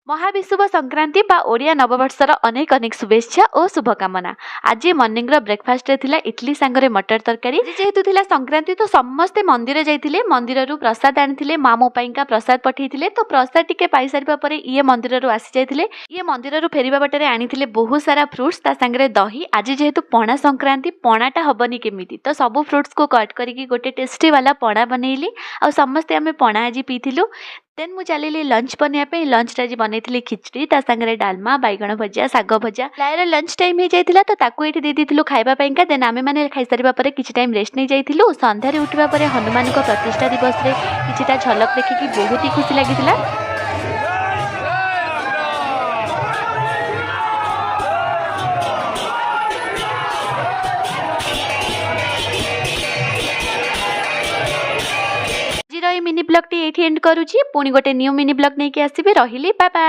महाविषुव संक्रांति बा ओडिया नववर्षर अनेक अनेक शुभेच्छा और शुभकामना। आज मॉर्निंग ब्रेकफास्ट थिला इडली सांगरे मटर तरकारी। जेहेतु थिला संक्रांति तो समस्ते मंदिर जाइथिले, मंदिररू प्रसाद आनिथिले, माँ मो पाइंका प्रसाद पठेइथिले। तो प्रसाद टिके पाई सारिबा परे ये मंदिररू आसी जाइथिले। ये मंदिररू फेरिबा बाटरे आनिथिले बहुत सारा फ्रुट्स ता सांगरे दही। आज जेहेतु पणा संक्रांति, पणाटा हबनी केमिति तो सब फ्रुट्स को कट करिकी गोटे टेस्टी वाला पणा बनैली आ समस्ते आमे पणा आज पीथिलु। देन मु चलिली लंच बनाइबा। लंच आज बनैथिली खिचड़ी ता संगरे डालमा, बैगण भजिया, साग भजिया। लायर लंच टाइम हो जाइथिला तो ताकू एठी दे दिथिलु खाइबा पाइंका। देन आमे माने खाइ सारिबा परे किछि टाइम रेस्ट नै जाइथिलु। संध्यारे उठिबा परे हनुमान को प्रतिष्ठा दिवस रे किछिटा झलक देखिकी बहुत ही खुशी लागिथिला। मिनी ब्लॉग टी एठी एंड करूची। पुणी गोटे न्यू मिनी ब्लॉग नहीं के आसीबे। रहिली, बाय बाय।